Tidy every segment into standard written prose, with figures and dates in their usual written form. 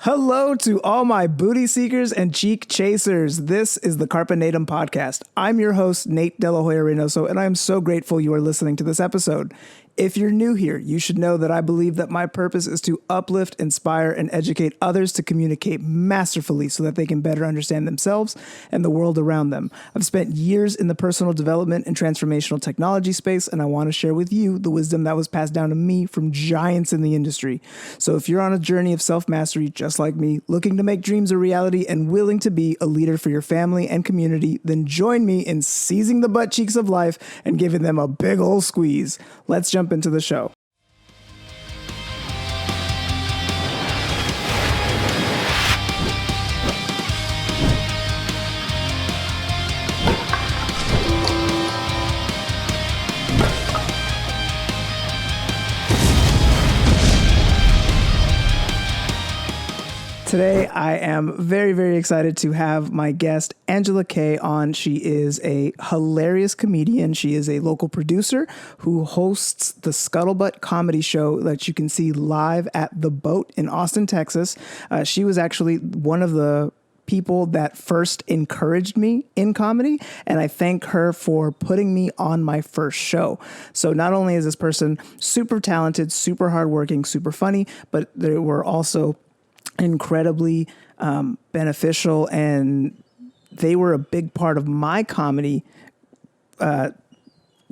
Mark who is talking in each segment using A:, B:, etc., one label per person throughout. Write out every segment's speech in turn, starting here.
A: Hello to all my booty seekers and cheek chasers. This is the Carpe Natem Podcast. I'm your host, Nate De La Hoya-Reynoso, and I am so grateful you are listening to this episode. If you're new here, you should know that I believe that my purpose is to uplift, inspire, and educate others to communicate masterfully so that they can better understand themselves and the world around them. I've spent years in the personal development and transformational technology space, and I want to share with you the wisdom that was passed down to me from giants in the industry. So if you're on a journey of self-mastery, just like me, looking to make dreams a reality and willing to be a leader for your family and community, then join me in seizing the butt cheeks of life and giving them a big ol' squeeze. Let's jump into the show. Today, I am very, very excited to have my guest, Angela Kay, on. She is a hilarious comedian. She is a local producer who hosts the Scuttlebutt comedy show that you can see live at The Boat in Austin, Texas. She was actually one of the people that first encouraged me in comedy, and I thank her for putting me on my first show. So not only is this person super talented, super hardworking, super funny, but they were also incredibly beneficial, and they were a big part of my comedy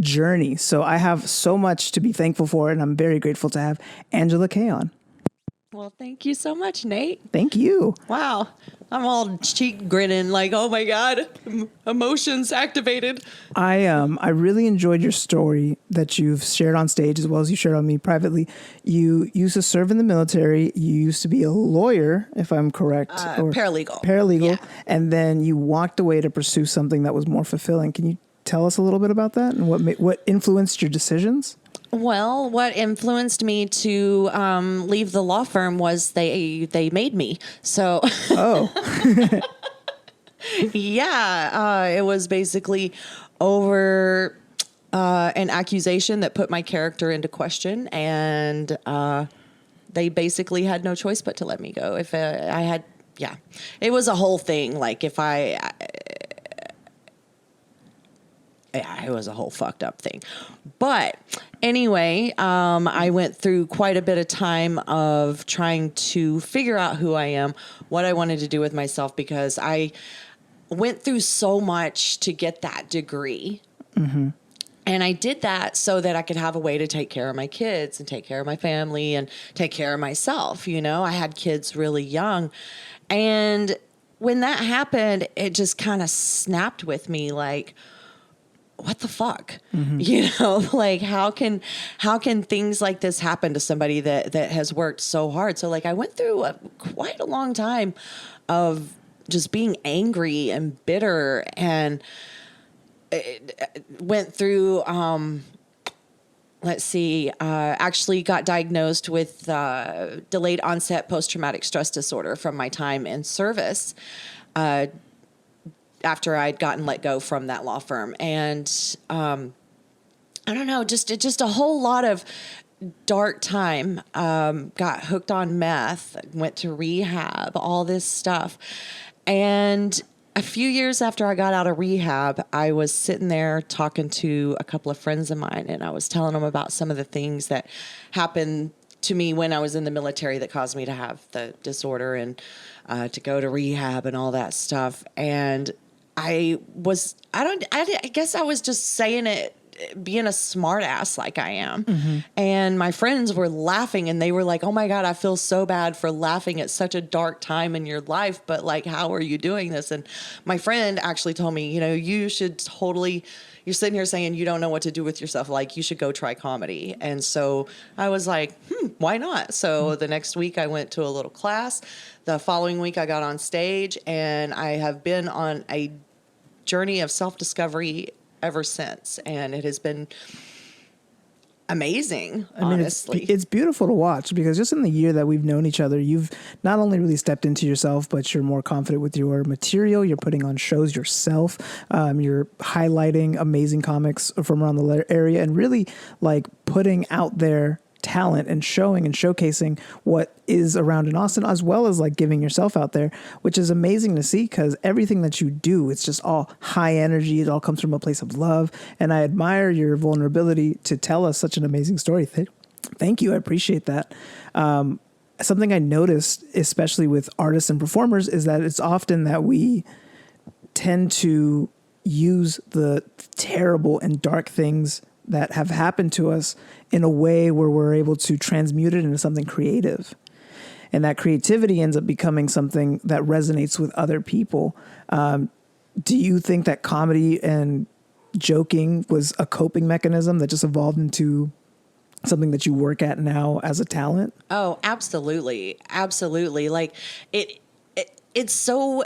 A: journey. So I have so much to be thankful for, and I'm very grateful to have Angela Kay on.
B: Well, thank you so much, Nate.
A: Thank you.
B: Wow. I'm all cheek grinning like, oh my God, emotions activated.
A: I really enjoyed your story that you've shared on stage as well as you shared on me privately. You used to serve in the military. You used to be a lawyer, if I'm correct.
B: Or paralegal.
A: Paralegal. Yeah. And then you walked away to pursue something that was more fulfilling. Can you tell us a little bit about that and what influenced your decisions?
B: Well, what influenced me to leave the law firm was they made me. So, yeah, it was basically over an accusation that put my character into question, and they basically had no choice but to let me go. If I had, yeah, it was a whole thing. Like if yeah, it was a whole fucked up thing. But anyway, I went through quite a bit of time of trying to figure out who I am, what I wanted to do with myself, because I went through so much to get that degree. Mm-hmm. And I did that so that I could have a way to take care of my kids and take care of my family and take care of myself. You know, I had kids really young. And when that happened, it just kind of snapped with me like, what the fuck? Mm-hmm. You know, like how can things like this happen to somebody that has worked so hard? So like I went through quite a long time of just being angry and bitter, and went through, actually got diagnosed with delayed onset post-traumatic stress disorder from my time in service. After I'd gotten let go from that law firm. And I don't know, just a whole lot of dark time. Got hooked on meth, went to rehab, all this stuff. And a few years after I got out of rehab, I was sitting there talking to a couple of friends of mine, and I was telling them about some of the things that happened to me when I was in the military that caused me to have the disorder and to go to rehab and all that stuff. And I guess I was just saying it, being a smart ass like I am. Mm-hmm. And my friends were laughing, and they were like, oh my God, I feel so bad for laughing at such a dark time in your life. But like, how are you doing this? And my friend actually told me, you know, you should totally, you're sitting here saying you don't know what to do with yourself. Like you should go try comedy. And so I was like, why not? So the next week I went to a little class. The following week I got on stage, and I have been on a journey of self-discovery ever since. And it has been amazing, honestly.
A: It's beautiful to watch, because just in the year that we've known each other, you've not only really stepped into yourself, but you're more confident with your material. You're putting on shows yourself. You're highlighting amazing comics from around the area and really like putting out there talent and showing and showcasing what is around in Austin, as well as like giving yourself out there, which is amazing to see because everything that you do, it's just all high energy. It all comes from a place of love. And I admire your vulnerability to tell us such an amazing story. Thank you. I appreciate that. Something I noticed, especially with artists and performers, is that it's often that we tend to use the terrible and dark things that have happened to us in a way where we're able to transmute it into something creative. And that creativity ends up becoming something that resonates with other people. Do you think that comedy and joking was a coping mechanism that just evolved into something that you work at now as a talent?
B: Oh, absolutely. Absolutely. Like it's so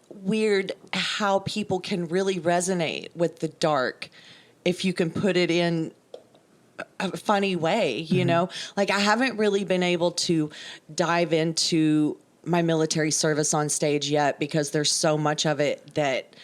B: weird how people can really resonate with the dark if you can put it in a funny way, you know? Like I haven't really been able to dive into my military service on stage yet because there's so much of it that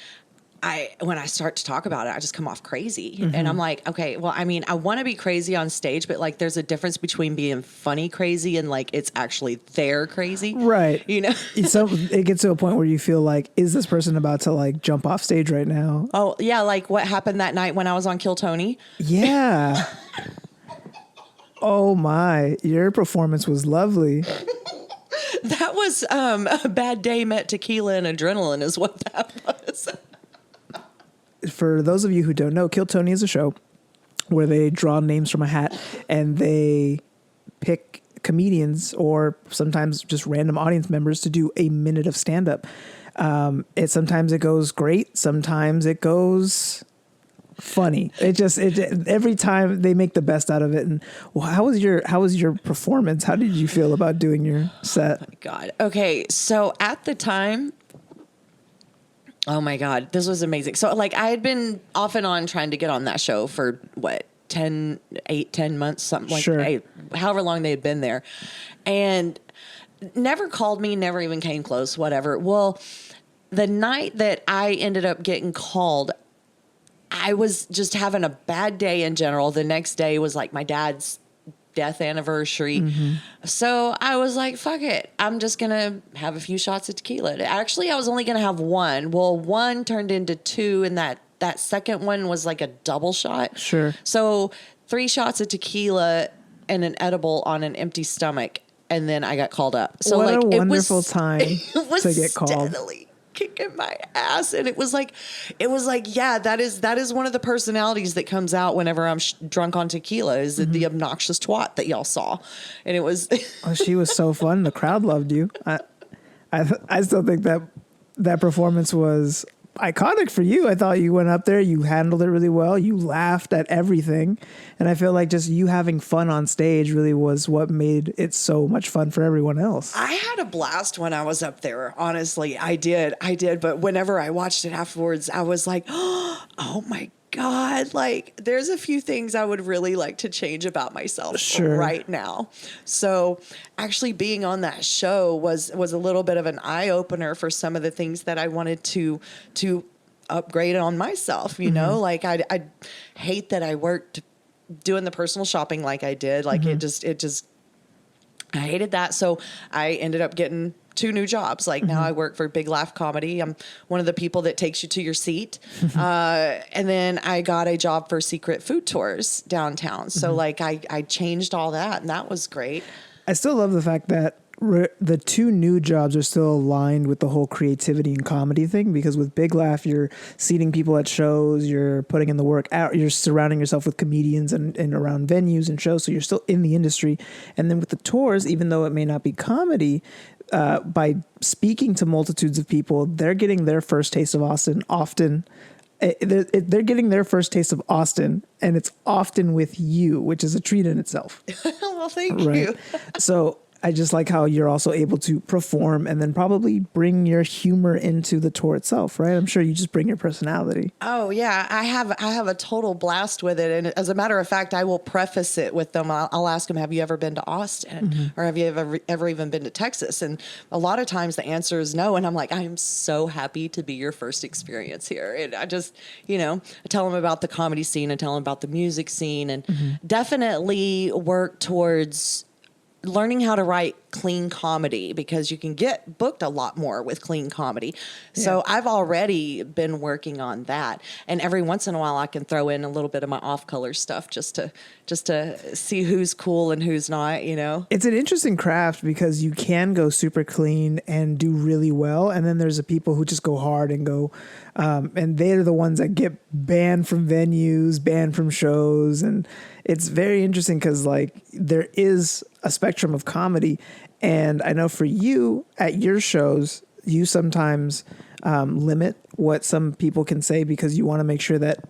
B: when I start to talk about it, I just come off crazy. And I'm like, okay, well, I mean, I want to be crazy on stage, but like there's a difference between being funny crazy and like it's actually their crazy.
A: Right.
B: You know?
A: So it gets to a point where you feel like, is this person about to like jump off stage right now?
B: Oh, yeah. Like what happened that night when I was on Kill Tony.
A: Yeah. Oh my, your performance was lovely.
B: That was a bad day met tequila and adrenaline is what that was.
A: For those of you who don't know, Kill Tony is a show where they draw names from a hat and they pick comedians or sometimes just random audience members to do a minute of stand-up. Sometimes it goes great. Sometimes it goes funny. Every time they make the best out of it. And how was your performance? How did you feel about doing your set?
B: Oh my God. Okay. So at the time, oh my God, this was amazing. So like I had been off and on trying to get on that show for what, 10 months, something like that, however long they had been there, and never called me, never even came close, whatever. Well, the night that I ended up getting called, I was just having a bad day in general. The next day was like my dad's death anniversary. So I was like, fuck it. I'm just going to have a few shots of tequila. Actually, I was only going to have one. Well, one turned into two, and that second one was like a double shot.
A: Sure.
B: So 3 shots of tequila and an edible on an empty stomach. And then I got called up. So
A: what
B: like
A: a wonderful time
B: it was
A: to get called.
B: Steadily kicking my ass. And it was like, yeah, that is one of the personalities that comes out whenever I'm drunk on tequila is the obnoxious twat that y'all saw. And it was,
A: Oh, she was so fun. The crowd loved you. I still think that performance was iconic for you. I thought you went up there, you handled it really well. You laughed at everything. And I feel like just you having fun on stage really was what made it so much fun for everyone else.
B: I had a blast when I was up there. Honestly, I did. But whenever I watched it afterwards, I was like, oh my God, like there's a few things I would really like to change about myself right now. So actually being on that show was a little bit of an eye opener for some of the things that I wanted to upgrade on myself. You know, like I hate that I worked doing the personal shopping like I did. Like it just, I hated that. So I ended up getting 2 new jobs. Like now I work for Big Laugh Comedy. I'm one of the people that takes you to your seat. And then I got a job for Secret Food Tours downtown. So like I changed all that, and that was great.
A: I still love the fact that the 2 new jobs are still aligned with the whole creativity and comedy thing, because with Big Laugh, you're seating people at shows, you're putting in the work out, you're surrounding yourself with comedians and around venues and shows. So you're still in the industry. And then with the tours, even though it may not be comedy, by speaking to multitudes of people, they're getting their first taste of Austin often. They're getting their first taste of Austin, and it's often with you, which is a treat in itself.
B: Well, thank you.
A: So I just like how you're also able to perform and then probably bring your humor into the tour itself, right? I'm sure you just bring your personality.
B: Oh yeah, I have a total blast with it, and as a matter of fact, I will preface it with them. I'll ask them, "Have you ever been to Austin, or have you ever even been to Texas?" And a lot of times the answer is no, and I'm like, "I am so happy to be your first experience here." And I just, I tell them about the comedy scene, and tell them about the music scene, and definitely work towards learning how to write clean comedy, because you can get booked a lot more with clean comedy. So I've already been working on that. And every once in a while I can throw in a little bit of my off color stuff just to see who's cool and who's not,
A: It's an interesting craft because you can go super clean and do really well. And then there's the people who just go hard and go, and they're the ones that get banned from venues, banned from shows. And it's very interesting because there is a spectrum of comedy. And I know for you at your shows, you sometimes limit what some people can say because you want to make sure that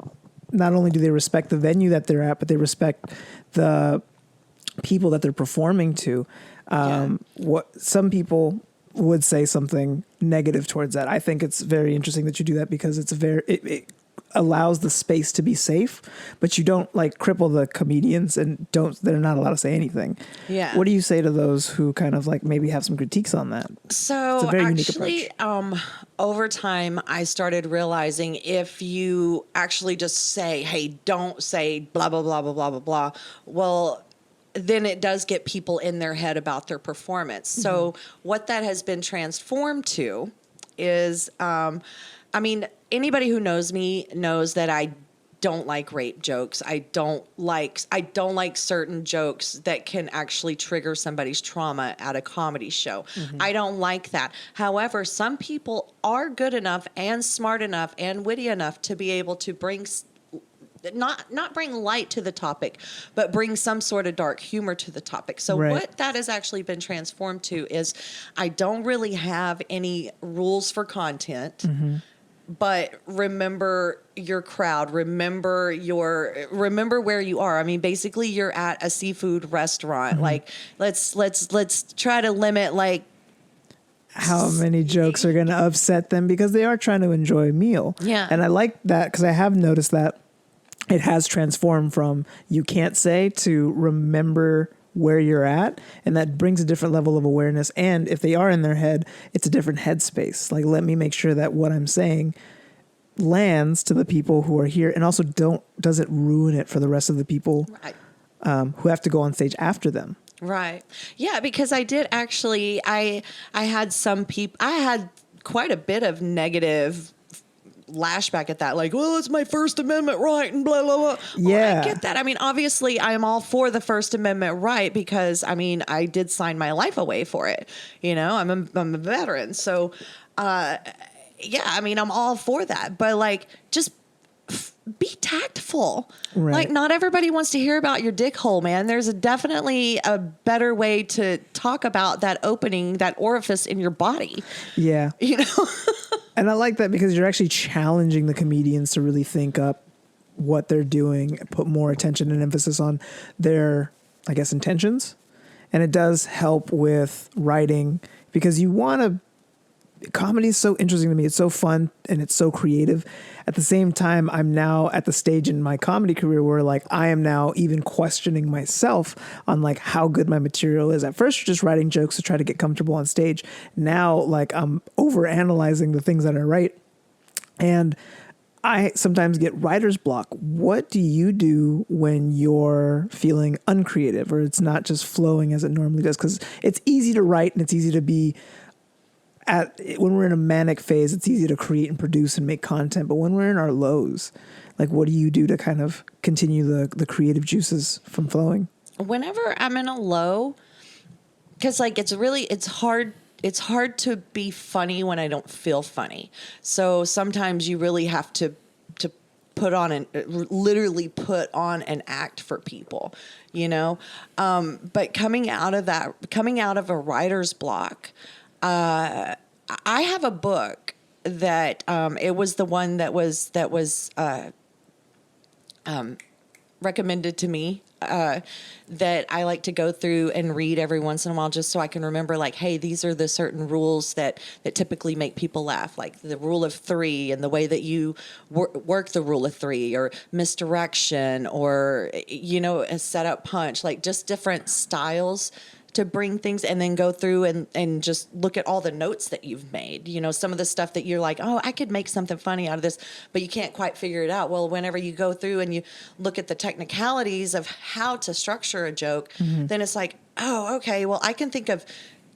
A: not only do they respect the venue that they're at, but they respect the people that they're performing to. What some people would say something negative towards that. I think it's very interesting that you do that because it allows the space to be safe, but you don't cripple the comedians and they're not allowed to say anything.
B: Yeah.
A: What do you say to those who kind of maybe have some critiques on that?
B: So
A: it's a very
B: actually,
A: unique approach.
B: Over time, I started realizing if you actually just say, "Hey, don't say blah, blah, blah, blah, blah, blah, blah," well, then it does get people in their head about their performance. So what that has been transformed to is, anybody who knows me knows that I don't like rape jokes. I don't like certain jokes that can actually trigger somebody's trauma at a comedy show. I don't like that. However, some people are good enough and smart enough and witty enough to be able to bring not bring light to the topic, but bring some sort of dark humor to the topic. So what that has actually been transformed to is I don't really have any rules for content. But remember your crowd, remember where you are. I mean, basically you're at a seafood restaurant. Let's try to limit
A: how many jokes are going to upset them because they are trying to enjoy a meal.
B: Yeah.
A: And I like that because I have noticed that it has transformed from you can't say to remember where you're at, and that brings a different level of awareness. And if they are in their head, it's a different headspace. Let me make sure that what I'm saying lands to the people who are here, and also doesn't ruin it for the rest of the people who have to go on stage after them.
B: Right. Yeah, because I did actually, I had quite a bit of negative lashback at that, well, it's my First Amendment right and blah, blah, blah. Well, I get that. I mean, obviously I'm all for the First Amendment right because I did sign my life away for it. I'm a veteran. So, I'm all for that, but just be tactful.
A: Right.
B: Not everybody wants to hear about your dick hole, man. There's definitely a better way to talk about that opening, that orifice in your body.
A: Yeah. And I like that because you're actually challenging the comedians to really think up what they're doing, put more attention and emphasis on their, intentions. And it does help with writing because comedy is so interesting to me. It's so fun and it's so creative. At the same time, I'm now at the stage in my comedy career where I am now even questioning myself on how good my material is. At first, you're just writing jokes to try to get comfortable on stage. Now, I'm overanalyzing the things that I write. And I sometimes get writer's block. What do you do when you're feeling uncreative or it's not just flowing as it normally does? Because it's easy to write and it's easy to be when we're in a manic phase, it's easy to create and produce and make content. But when we're in our lows, what do you do to kind of continue the creative juices from flowing?
B: Whenever I'm in a low, because it's hard to be funny when I don't feel funny. So sometimes you really have to literally put on an act for people, but coming out of a writer's block, I have a book that it was the one that was recommended to me that I like to go through and read every once in a while, just so I can remember, like, hey, these are the certain rules that typically make people laugh, like the rule of three and the way that you work the rule of three, or misdirection, or, a setup punch, like just different styles to bring things, and then go through and just look at all the notes that you've made. Some of the stuff that you're like, oh, I could make something funny out of this, but you can't quite figure it out. Well, whenever you go through and you look at the technicalities of how to structure a joke, then it's like, oh, okay, well, I can think of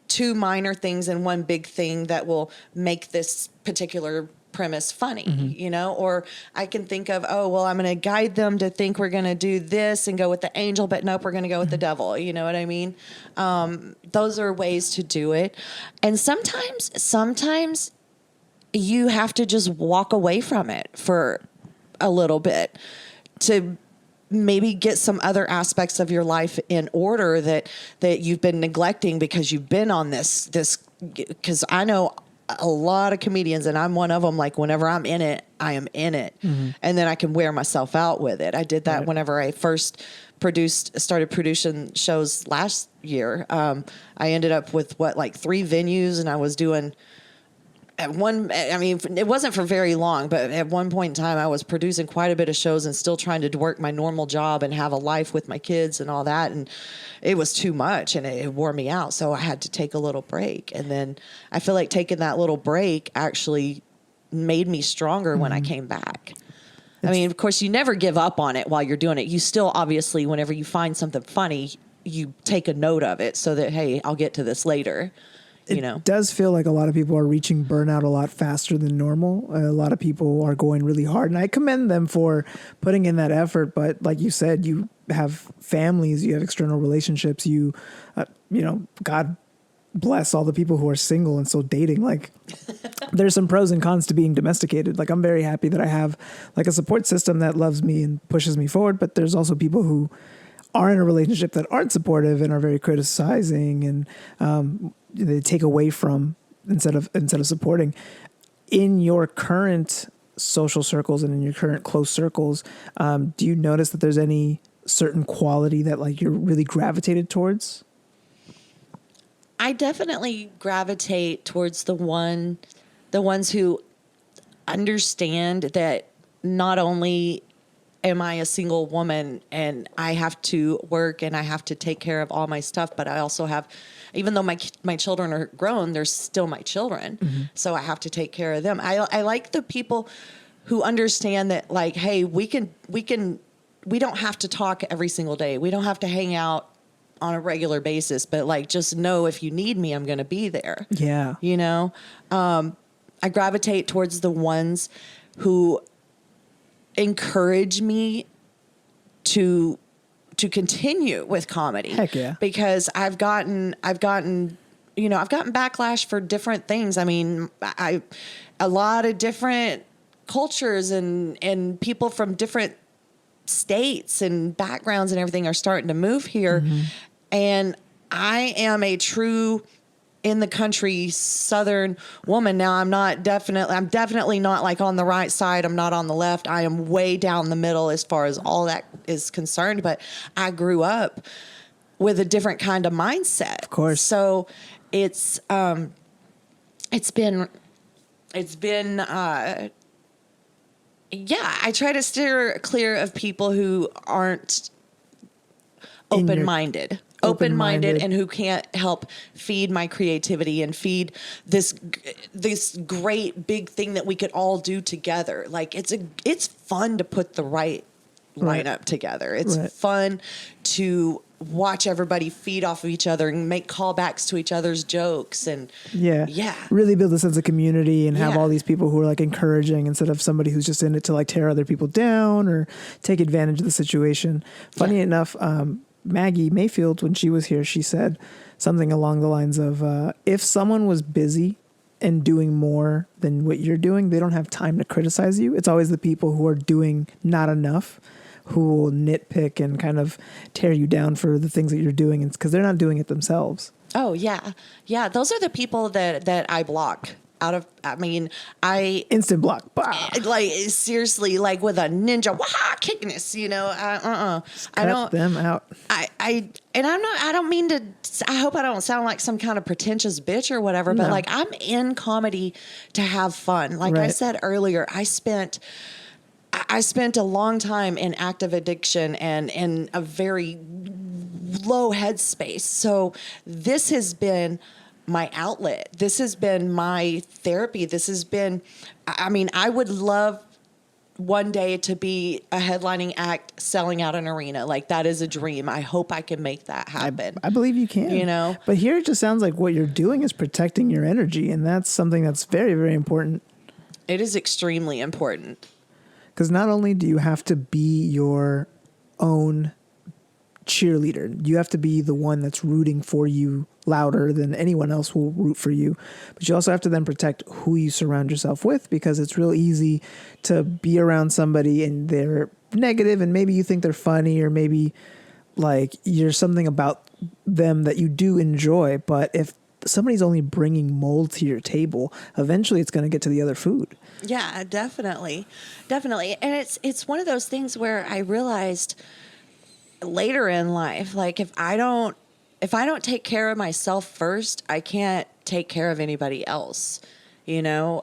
B: two minor things and one big thing that will make this particular premise funny, or I can think of, oh, well, I'm going to guide them to think we're going to do this and go with the angel, but nope, we're going to go with the devil. You know what I mean? Those are ways to do it. And sometimes you have to just walk away from it for a little bit to maybe get some other aspects of your life in order that you've been neglecting because you've been on this, because I know a lot of comedians, and I'm one of them, like, whenever I'm in it, I am in it. And then I can wear myself out with it. I did that whenever I first started producing shows last year. I ended up with 3 venues, and I was doing it wasn't for very long, but at one point in time I was producing quite a bit of shows and still trying to work my normal job and have a life with my kids and all that. And it was too much and it wore me out. So I had to take a little break. And then I feel like taking that little break actually made me stronger when I came back. Of course, you never give up on it while you're doing it. You still, obviously, whenever you find something funny, you take a note of it so that, hey, I'll get to this later.
A: It does feel like a lot of people are reaching burnout a lot faster than normal. A lot of people are going really hard, and I commend them for putting in that effort. But like you said, you have families, you have external relationships, God bless all the people who are single and still dating. Like, there's some pros and cons to being domesticated. Like, I'm very happy that I have like a support system that loves me and pushes me forward. But there's also people who are in a relationship that aren't supportive and are very criticizing, and they take away from instead of supporting. In your current social circles and in your current close circles, do you notice that there's any certain quality that like you're really gravitated towards?
B: I definitely gravitate towards the ones who understand that not only am I a single woman and I have to work and I have to take care of all my stuff, but I also have, even though my children are grown, they're still my children. So I have to take care of them. I like the people who understand that, like, hey, we don't have to talk every single day. We don't have to hang out on a regular basis, but like, just know if you need me, I'm going to be there.
A: Yeah.
B: I gravitate towards the ones who encourage me to continue with comedy.
A: Heck yeah.
B: Because I've gotten backlash for different things. I mean, a lot of different cultures and people from different states and backgrounds and everything are starting to move here. And I am a true in the country Southern woman. Now I'm definitely not like on the right side. I'm not on the left. I am way down the middle as far as all that is concerned, but I grew up with a different kind of mindset.
A: Of course.
B: So it's been I try to steer clear of people who aren't open-minded and who can't help feed my creativity and feed this great big thing that we could all do together. Like, it's fun to put the right lineup together. It's fun to watch everybody feed off of each other and make callbacks to each other's jokes and
A: really build a sense of community and have all these people who are like encouraging instead of somebody who's just in it to like tear other people down or take advantage of the situation. Funny enough, Maggie Mayfield, when she was here, she said something along the lines of, if someone was busy and doing more than what you're doing, they don't have time to criticize you. It's always the people who are doing not enough who will nitpick and kind of tear you down for the things that you're doing. It's because they're not doing it themselves.
B: Oh, yeah. Yeah, those are the people that I block. I
A: instant block. Bah.
B: like seriously, like with a ninja, kickiness, I don't,
A: them out.
B: And I don't mean to, I hope I don't sound like some kind of pretentious bitch or whatever, but
A: No.
B: like I'm in comedy to have fun. Like I
A: Right.
B: said earlier, I spent a long time in active addiction and in a very low headspace. So this has been my outlet. This has been my therapy. This has been, I would love one day to be a headlining act selling out an arena. Like that is a dream. I hope I can make that happen.
A: I believe you can. But here it just sounds like what you're doing is protecting your energy, and that's something that's very, very important.
B: It is extremely important.
A: Because not only do you have to be your own cheerleader, you have to be the one that's rooting for you louder than anyone else will root for you, but you also have to then protect who you surround yourself with, because it's real easy to be around somebody and they're negative and maybe you think they're funny or maybe like you're something about them that you do enjoy, but if somebody's only bringing mold to your table, eventually it's going to get to the other food.
B: Yeah, definitely. Definitely. And it's one of those things where I realized later in life, like if I don't take care of myself first, I can't take care of anybody else. You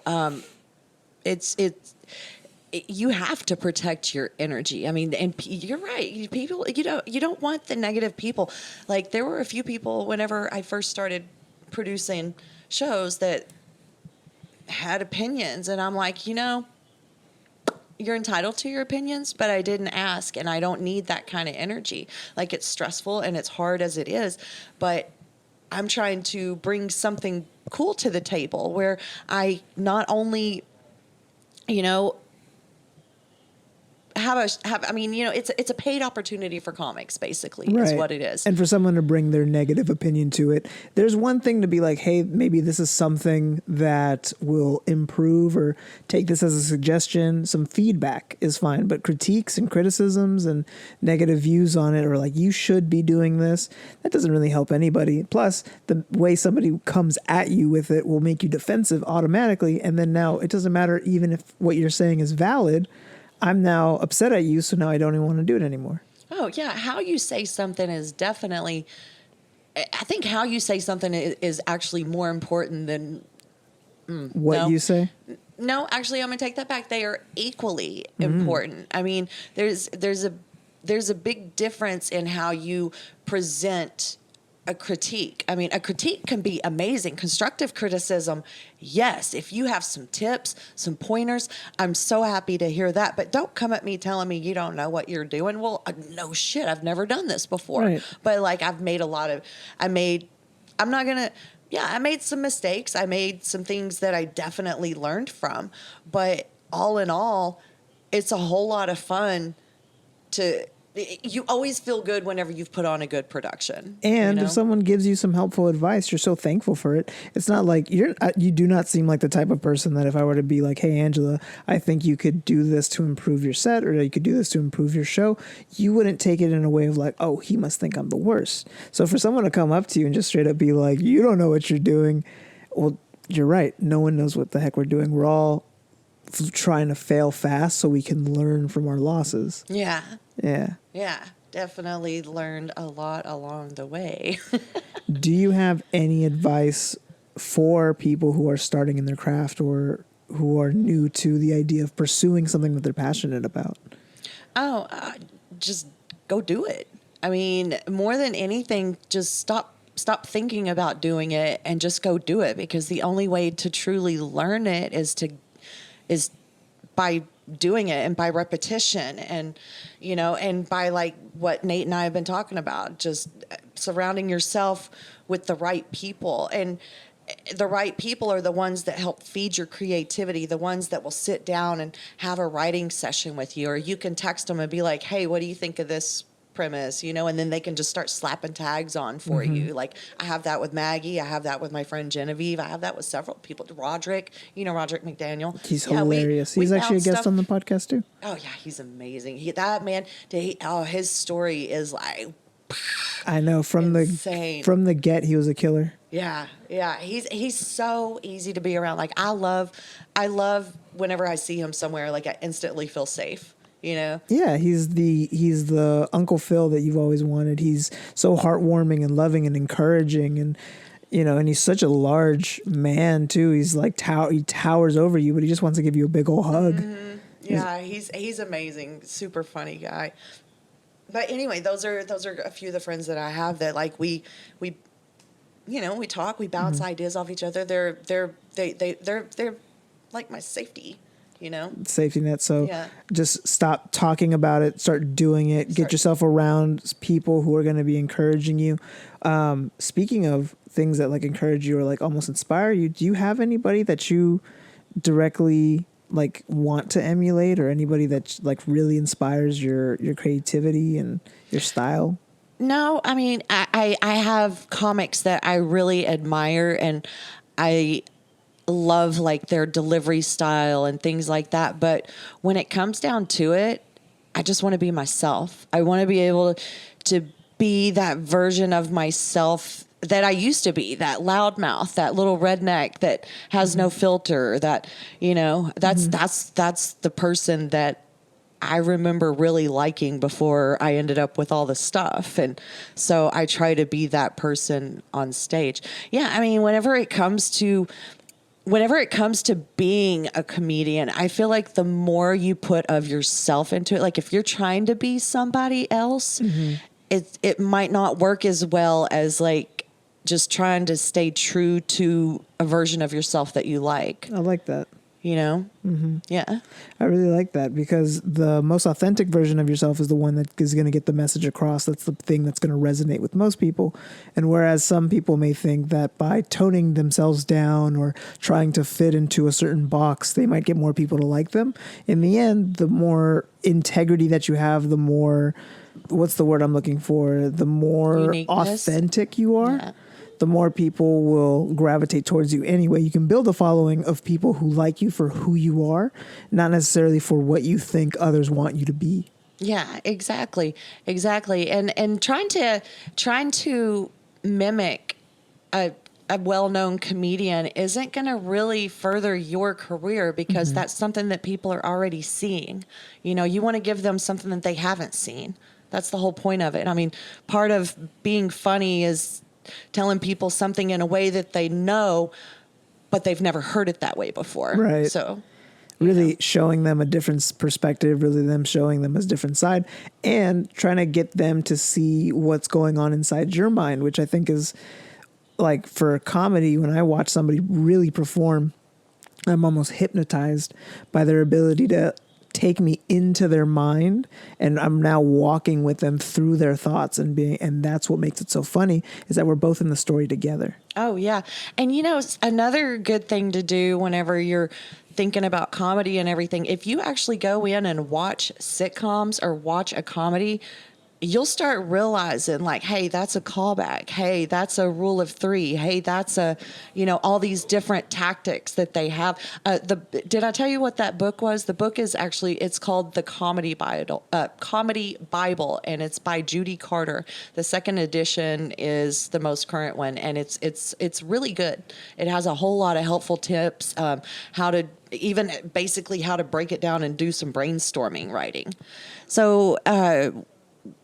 B: have to protect your energy. I mean, and you're right. People, you don't want the negative people. Like there were a few people whenever I first started producing shows that had opinions, and I'm like, you're entitled to your opinions, but I didn't ask, and I don't need that kind of energy. Like it's stressful and it's hard as it is, but I'm trying to bring something cool to the table where I not only, it's a paid opportunity for comics, basically, is what it is.
A: And for someone to bring their negative opinion to it, there's one thing to be like, hey, maybe this is something that will improve, or take this as a suggestion. Some feedback is fine, but critiques and criticisms and negative views on it, or like, you should be doing this, that doesn't really help anybody. Plus, the way somebody comes at you with it will make you defensive automatically. And then now it doesn't matter even if what you're saying is valid. I'm now upset at you, so now I don't even want to do it anymore.
B: Oh, yeah. How you say something is definitely, I think how you say something is actually more important than
A: what you say.
B: No, actually, I'm going to take that back. They are equally important. I mean, there's a big difference in how you present a critique. I mean, a critique can be amazing. Constructive criticism, yes. If you have some tips, some pointers, I'm so happy to hear that. But don't come at me telling me you don't know what you're doing. Well, no shit. I've never done this before.
A: Right.
B: But like I made some mistakes. I made some things that I definitely learned from. But all in all, it's a whole lot of fun you always feel good whenever you've put on a good production.
A: And if someone gives you some helpful advice, you're so thankful for it. It's not like you do not seem like the type of person that if I were to be like, hey, Angela, I think you could do this to improve your set, or you could do this to improve your show, you wouldn't take it in a way of like, oh, he must think I'm the worst. So for someone to come up to you and just straight up be like, you don't know what you're doing. Well, you're right. No one knows what the heck we're doing. We're all trying to fail fast so we can learn from our losses.
B: Yeah.
A: Yeah.
B: Yeah. Definitely learned a lot along the way.
A: Do you have any advice for people who are starting in their craft or who are new to the idea of pursuing something that they're passionate about?
B: Just go do it. I mean, more than anything, just stop thinking about doing it and just go do it, because the only way to truly learn it is by doing it and by repetition and by like what Nate and I have been talking about, just surrounding yourself with the right people. And the right people are the ones that help feed your creativity, the ones that will sit down and have a writing session with you, or you can text them and be like, hey, what do you think of this premise, and then they can just start slapping tags on for you. Like I have that with Maggie. I have that with my friend Genevieve. I have that with several people. Roderick, Roderick McDaniel.
A: He's hilarious. He's actually a guest on the podcast too.
B: Oh yeah, he's amazing. His story is like,
A: I know from
B: insane.
A: the get, he was a killer.
B: Yeah, yeah. He's so easy to be around. Like I love whenever I see him somewhere, like I instantly feel safe, you know?
A: Yeah, he's the Uncle Phil that you've always wanted. He's so heartwarming and loving and encouraging, and and he's such a large man too. He's like he towers over you, but he just wants to give you a big old hug.
B: Mm-hmm. Yeah, he's amazing, super funny guy. But anyway, those are a few of the friends that I have that like we we talk, we bounce ideas off each other. They're like my safety,
A: Safety net. So
B: Yeah.
A: just stop talking about it, start doing it, get yourself around people who are going to be encouraging you. Speaking of things that like encourage you or like almost inspire you, do you have anybody that you directly like want to emulate, or anybody that like really inspires your creativity and your style?
B: No, I mean, I have comics that I really admire, and I love like their delivery style and things like that. But when it comes down to it, I just want to be myself. I want to be able to be that version of myself that I used to be, that loudmouth, that little redneck that has no filter, that, that's the person that I remember really liking before I ended up with all the stuff. And so I try to be that person on stage. Yeah. I mean, whenever it comes to being a comedian, I feel like the more you put of yourself into it, like if you're trying to be somebody else, it might not work as well as like just trying to stay true to a version of yourself that you like.
A: I like that.
B: Yeah.
A: I really like that, because the most authentic version of yourself is the one that is going to get the message across. That's the thing that's going to resonate with most people. And whereas some people may think that by toning themselves down or trying to fit into a certain box, they might get more people to like them. In the end, the more integrity that you have, the more, what's the word I'm looking for? The more
B: Uniqueness.
A: authentic you are.
B: Yeah.
A: The more people will gravitate towards you anyway. You can build a following of people who like you for who you are, not necessarily for what you think others want you to be.
B: Yeah, exactly. And trying to mimic a well-known comedian isn't going to really further your career, because that's something that people are already seeing. You want to give them something that they haven't seen. That's the whole point of it. I mean, part of being funny is telling people something in a way that they know, but they've never heard it that way before.
A: Right.
B: So
A: really showing them a different perspective, really them showing them a different side, and trying to get them to see what's going on inside your mind, which I think is like, for comedy, when I watch somebody really perform, I'm almost hypnotized by their ability to take me into their mind, and I'm now walking with them through their thoughts, and that's what makes it so funny, is that we're both in the story together.
B: Oh yeah. And another good thing to do whenever you're thinking about comedy and everything, if you actually go in and watch sitcoms or watch a comedy, you'll start realizing like, hey, that's a callback. Hey, that's a rule of three. Hey, that's all these different tactics that they have. Did I tell you what that book was? The book is actually, it's called The Comedy Bible, and it's by Judy Carter. The second edition is the most current one, and it's really good. It has a whole lot of helpful tips, how to break it down and do some brainstorming writing. So,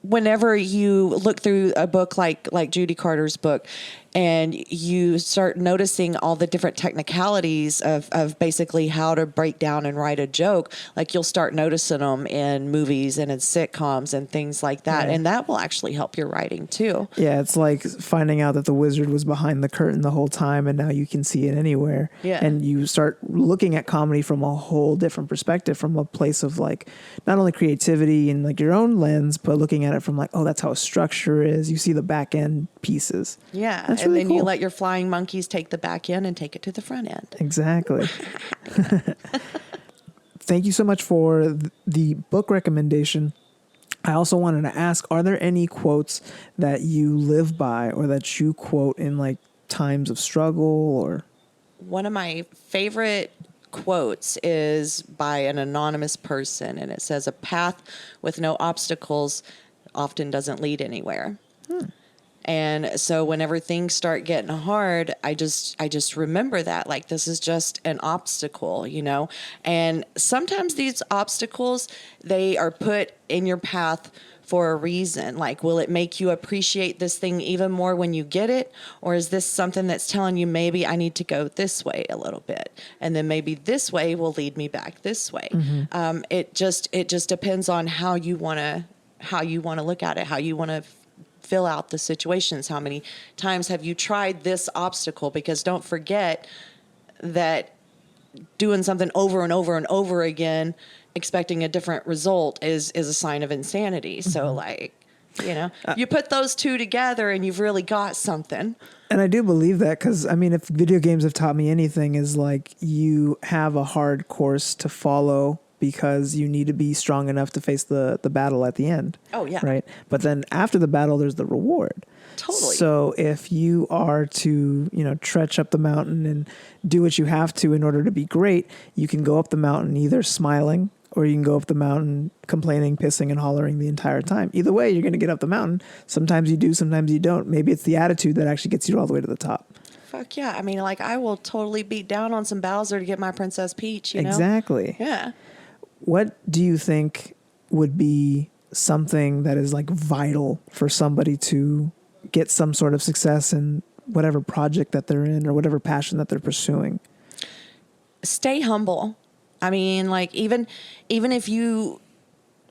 B: whenever you look through a book like Judy Carter's book, and you start noticing all the different technicalities of basically how to break down and write a joke, like you'll start noticing them in movies and in sitcoms and things like that.
A: Right.
B: And that will actually help your writing too.
A: Yeah, it's like finding out that the wizard was behind the curtain the whole time, and now you can see it anywhere.
B: Yeah.
A: And you start looking at comedy from a whole different perspective, from a place of like not only creativity and like your own lens, but looking at it from like, oh, that's how a structure is. You see the back end pieces.
B: Yeah.
A: That's
B: and
A: really
B: then
A: cool.
B: you let your flying monkeys take the back end and take it to the front end.
A: Exactly. Thank you so much for the book recommendation. I also wanted to ask, are there any quotes that you live by or that you quote in like times of struggle? Or
B: one of my favorite quotes is by an anonymous person, and it says, "A path with no obstacles often doesn't lead anywhere." And so whenever things start getting hard, I just remember that, like, this is just an obstacle, you know? And sometimes these obstacles, they are put in your path for a reason. Like, will it make you appreciate this thing even more when you get it? Or is this something that's telling you, maybe I need to go this way a little bit, and then maybe this way will lead me back this way? It just depends on how you want to look at it, how you want to fill out the situations. How many times have you tried this obstacle? Because don't forget that doing something over and over and over again, expecting a different result, is a sign of insanity. So, like, you know, you put those two together and you've really got something.
A: And I do believe that, because, I mean, if video games have taught me anything, is like, you have a hard course to follow because you need to be strong enough to face the battle at the end.
B: Oh, yeah.
A: Right. But then after the battle, there's the reward.
B: Totally.
A: So if you are to, you know, trudge up the mountain and do what you have to in order to be great, you can go up the mountain either smiling, or you can go up the mountain complaining, pissing, and hollering the entire time. Either way, you're going to get up the mountain. Sometimes you do, sometimes you don't. Maybe it's the attitude that actually gets you all the way to the top.
B: Fuck yeah. I mean, like, I will totally beat down on some Bowser to get my Princess Peach, you know?
A: Exactly.
B: Yeah.
A: What do you think would be something that is, like, vital for somebody to get some sort of success in whatever project that they're in or whatever passion that they're pursuing?
B: Stay humble. I mean, like, even if you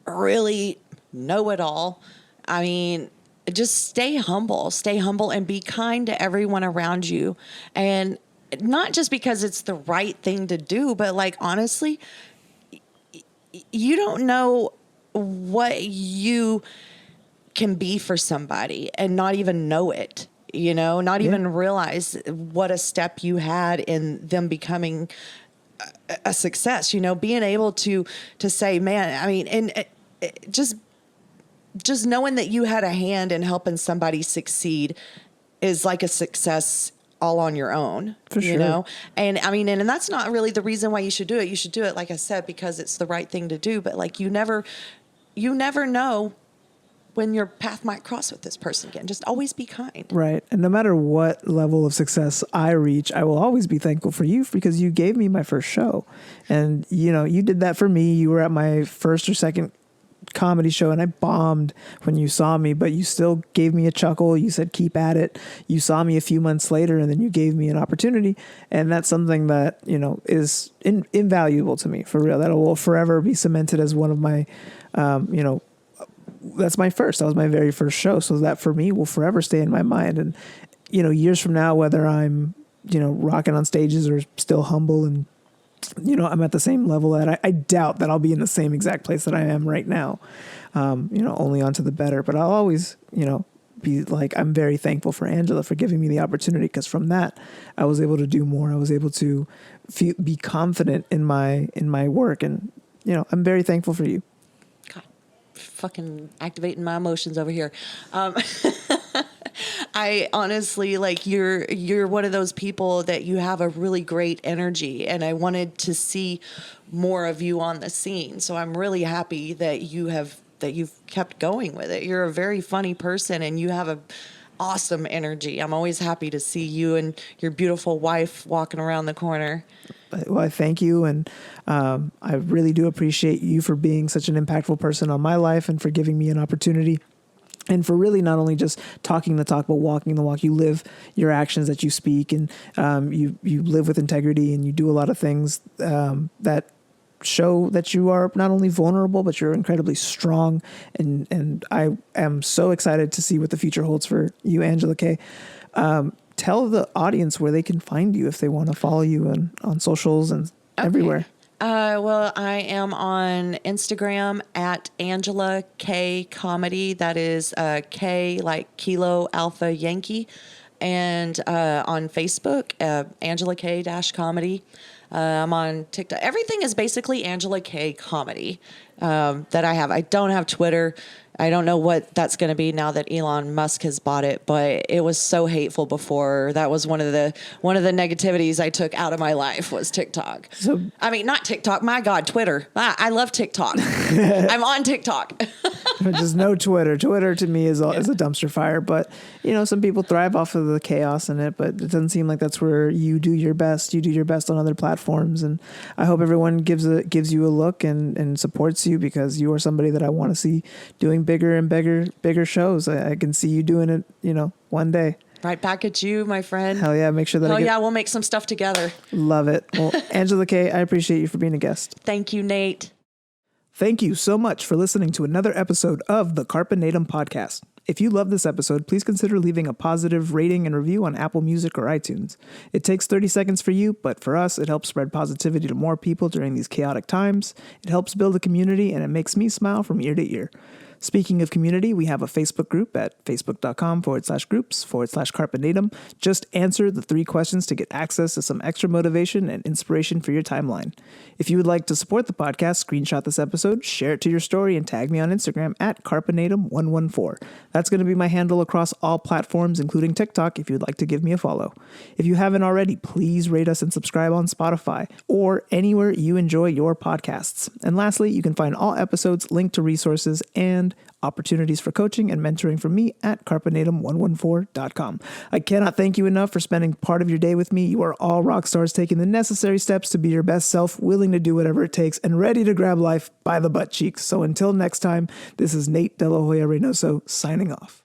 B: really know it all, I mean, just stay humble and be kind to everyone around you. And not just because it's the right thing to do, but, like, honestly, you don't know what you can be for somebody and not even know it, you know, not even realize what a step you had in them becoming a success, you know, being able to say, man, I mean, and just knowing that you had a hand in helping somebody succeed is like a success all on your own,
A: for sure.
B: You know? And I mean, and that's not really the reason why you should do it. You should do it, like I said, because it's the right thing to do. But, like, you never know when your path might cross with this person again. Just always be kind. Right.
A: And no matter what level of success I reach, I will always be thankful for you, because you gave me my first show. And, you know, you did that for me. You were at my first or second comedy show and I bombed when you saw me, but you still gave me a chuckle. You said, keep at it. You saw me a few months later and then you gave me an opportunity. And that's something that, you know, is invaluable to me, for real. That will forever be cemented as one of my, you know, that was my very first show. So that for me will forever stay in my mind. And, you know, years from now, whether I'm, you know, rocking on stages or still humble and, you know, I'm at the same level that I doubt that I'll be in the same exact place that I am right now. You know, only on to the better, but I'll always, you know, be like, I'm very thankful for Angela for giving me the opportunity. 'Cause from that, I was able to do more. I was able to be confident in my work. And, you know, I'm very thankful for you.
B: God, fucking activating my emotions over here. I honestly, like, you're one of those people that you have a really great energy, and I wanted to see more of you on the scene. So I'm really happy that you've kept going with it. You're a very funny person and you have a awesome energy. I'm always happy to see you and your beautiful wife walking around the corner.
A: Well, I thank you. And I really do appreciate you for being such an impactful person on my life and for giving me an opportunity. And for really not only just talking the talk, but walking the walk. You live your actions that you speak, and you live with integrity, and you do a lot of things that show that you are not only vulnerable, but you're incredibly strong. And I am so excited to see what the future holds for you, Angela Kay. Tell the audience where they can find you if they want to follow you on socials and everywhere.
B: Well, I am on Instagram at Angela K Comedy. That is K like Kilo Alpha Yankee. And on Facebook, Angela K Comedy. I'm on TikTok. Everything is basically Angela K Comedy that I have. I don't have Twitter. I don't know what that's going to be now that Elon Musk has bought it, but it was so hateful before. That was one of the negativities I took out of my life was TikTok. I mean, not TikTok. My God, Twitter. I love TikTok. I'm on TikTok.
A: Just no Twitter. Twitter to me is a dumpster fire. But, some people thrive off of the chaos in it, but it doesn't seem like that's where you do your best. You do your best on other platforms. And I hope everyone gives you a look and supports you, because you are somebody that I want to see doing bigger and bigger shows. I can see you doing it, one day.
B: Right back at you, my friend.
A: Hell yeah. Make sure that
B: we'll make some stuff together.
A: Love it. Well, Angela K., I appreciate you for being a guest.
B: Thank you, Nate.
A: Thank you so much for listening to another episode of the Carpe Natem Podcast. If you love this episode, please consider leaving a positive rating and review on Apple Music or iTunes. It takes 30 seconds for you, but for us, it helps spread positivity to more people during these chaotic times. It helps build a community, and it makes me smile from ear to ear. Speaking of community, we have a Facebook group at facebook.com/groups/Carpe Natem. Just answer the 3 questions to get access to some extra motivation and inspiration for your timeline. If you would like to support the podcast, screenshot this episode, share it to your story, and tag me on Instagram at Carpe Natem114. That's going to be my handle across all platforms, including TikTok, if you'd like to give me a follow. If you haven't already, please rate us and subscribe on Spotify or anywhere you enjoy your podcasts. And lastly, you can find all episodes, linked to resources, and opportunities for coaching and mentoring from me at carpenatem114.com. I cannot thank you enough for spending part of your day with me. You are all rock stars taking the necessary steps to be your best self, willing to do whatever it takes, and ready to grab life by the butt cheeks. So until next time, this is Nate De La Hoya-Reynoso signing off.